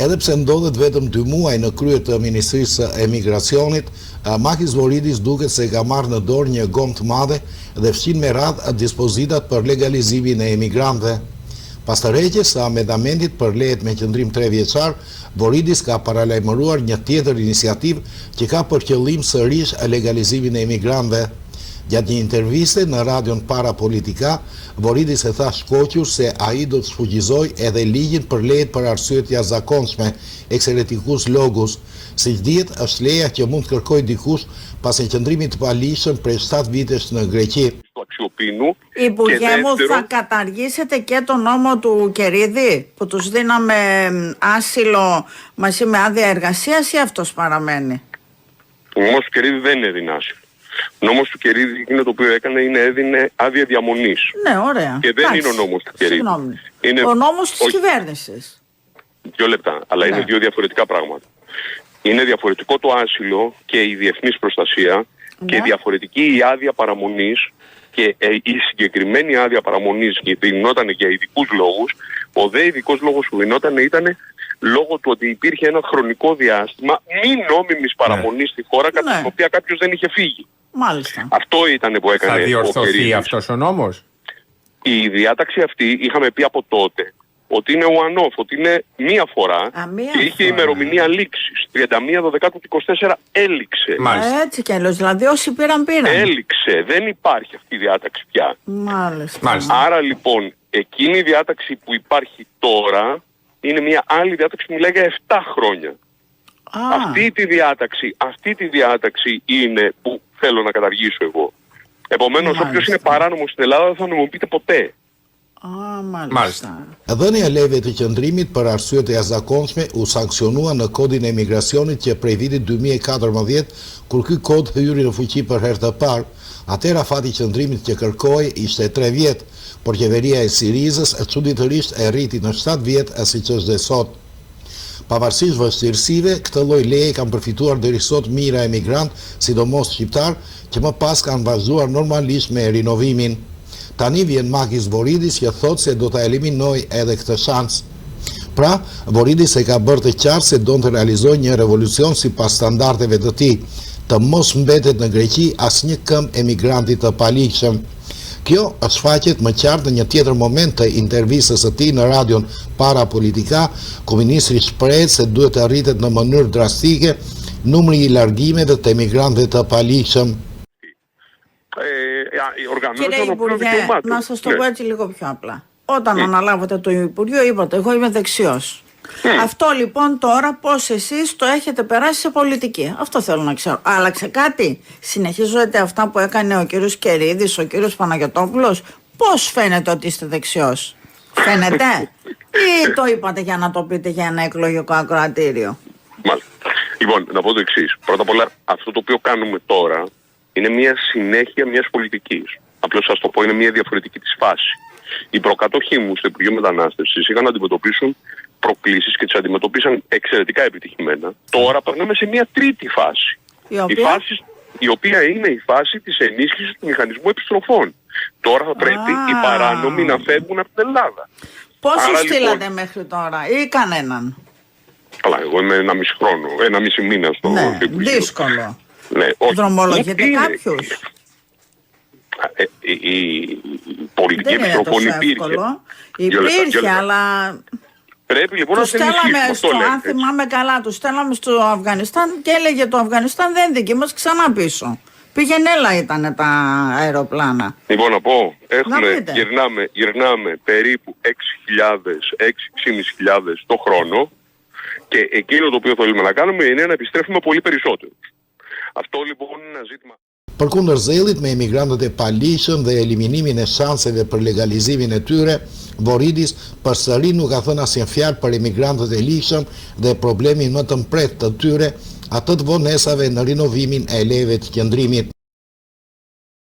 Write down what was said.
Edhe pse ndodhet vetëm 2 muaj në krye të Ministrisë së Emigracionit, Makis Voridis duket se ka marrë në dorë një gomë të madhe dhe fshin me radhë dispozitat për legalizimin e emigrantëve. Pas të rreqjes së amendamentit për lejet me qëndrim 3 vjeçar, Voridis ka paralajmëruar një tjetër iniciativë që ka për qëllim sërish legalizimin e emigrantëve. Gjatë një interviste në radion Parapolitika, Voridis e tha shkoqur se ai do të shfuqizoj edhe ligjin për lejet për arsye të jashtëzakonshme, ekseretikus logus. Siç dihet, është leja që mund të kërkojë dikush pas qëndrimit të palishëm prej 7 vitesh në Greqi. Υπουργέ μου, θα καταργήσετε και το νόμο του Κερίδη που τους δίναμε άσυλο μαζί με άδεια εργασίας ή αυτός παραμένει? Ο νόμος του Κερίδη δεν έδινε άσυλο. Ο νόμος του Κερίδη εκείνο το οποίο έκανε έδινε άδεια διαμονής. Ναι, ωραία. Και δεν είναι ο νόμος του Κερίδη. Είναι... Ο νόμος της κυβέρνησης. 2 λεπτά, αλλά είναι 2 διαφορετικά πράγματα. Είναι διαφορετικό το άσυλο και η διεθνής προστασία και διαφορετική η άδεια παραμονής. Και η συγκεκριμένη άδεια παραμονής δινόταν για ειδικούς λόγους. Ο δε ειδικός λόγος που δινόταν ήταν λόγω του ότι υπήρχε ένα χρονικό διάστημα μη νόμιμης παραμονής στη χώρα κατά την οποία κάποιος δεν είχε φύγει. Μάλιστα. Αυτό ήταν που έκανε ο Κερίδης. Θα διορθωθεί αυτός ο νόμος? Η διάταξη αυτή είχαμε πει από τότε ότι είναι one-off, ότι είναι μία φορά και είχε ημερομηνία λήξης. 31/12/24 έληξε. Έτσι κι αλλιώς, δηλαδή όσοι πήραν. Έληξε, δεν υπάρχει αυτή η διάταξη πια. Μάλιστα. Άρα λοιπόν, εκείνη η διάταξη που υπάρχει τώρα είναι μια άλλη διάταξη που μιλάει για 7 χρόνια. Αυτή τη διάταξη είναι που θέλω να καταργήσω εγώ. Επομένως, όποιος είναι παράνομος στην Ελλάδα δεν θα νομιμοποιείται ποτέ. Dhënia e lejeve të qëndrimit për arsye të jashtëzakonshme u sankcionua në kodin e emigracionit që prej vitit 2014, kur ky kod hyri në fuqi për herë të parë. Atëherë afati i qëndrimit që kërkoi ishte 3 vjet, por qeveria e Sirizës çuditërisht e rriti në 7 vjet, siç është dhe sot. Pavarësisht vështirësive, këtë lloj leje kanë përfituar deri sot mijëra emigrant, sidomos shqiptar, që më pas kanë vazhduar normalisht me rinovimin. Tani vjen Makis Voridis që thot se do ta eliminoj edhe këtë shans. Pra, Voridis e ka bërë të qartë se do të realizojë një revolucion sipas standardeve të tij, të mos mbetet në Greqi asnjë këmbë emigranti të palishëm. Kjo shfaqet më qartë në një tjetër moment të intervistës së tij në radion Parapolitika, ku ministri shpreh se duhet të arritet në mënyrë drastike numri i largimeve të emigrantëve të palishëm. Κύριε Υπουργέ, να σας το πω έτσι λίγο πιο απλά. Όταν αναλάβατε το Υπουργείο είπατε εγώ είμαι δεξιός. Αυτό λοιπόν τώρα πώς εσείς το έχετε περάσει σε πολιτική. Αυτό θέλω να ξέρω. Άλλαξε κάτι? Συνεχίζονται αυτά που έκανε ο κύριος Κερίδης, ο κύριος Παναγιωτόπουλος? Πώς φαίνεται ότι είστε δεξιός? Φαίνεται? Ή το είπατε για να το πείτε για ένα εκλογικό ακροατήριο? Μάλιστα. Λοιπόν, να πω το εξής. Πρώτα απ' όλα, αυτό το οποίο κάνουμε τώρα είναι μια συνέχεια μιας πολιτικής. Απλώς σας το πω, είναι μια διαφορετική της φάση. Οι προκατόχοι μου στο Υπουργείο Μετανάστευσης είχαν να αντιμετωπίσουν προκλήσεις και τις αντιμετωπίσαν εξαιρετικά επιτυχημένα. Τώρα περνάμε σε μια τρίτη φάση. Η οποία είναι η φάση της ενίσχυσης του μηχανισμού επιστροφών. Τώρα θα πρέπει οι παράνομοι να φεύγουν από την Ελλάδα. Πόσους στείλατε μέχρι τώρα ή κανέναν? Καλά, εγώ είμαι 1,5 χρόνο, 1,5 μήνα στο Υπουργείο. Δύσκολο. Ναι, δρομολογείτε κάποιους? Η πολιτική επιστροφών υπήρχε, αλλά πρέπει λοιπόν να στέλναμε αν θυμάμαι καλά, τους στέλναμε στο Αφγανιστάν και έλεγε το Αφγανιστάν δεν δική μας, ξανά πίσω. Πήγαινε ήταν τα αεροπλάνα. Λοιπόν, να πω, γυρνάμε περίπου 6.500 το χρόνο και εκείνο το οποίο θέλουμε να κάνουμε είναι να επιστρέφουμε πολύ περισσότερους. Αυτό λοιπόν είναι ένα ζήτημα. Përkundër zellit me emigrantët e palishëm dhe eliminimin e shanseve për legalizimin e tyre, Voridis përsëri nuk ka thënë asnjë fjalë për emigrantët e lishëm dhe problemin më të mpret të tyre, atë të vonesave në rinovimin e lejeve të qëndrimit.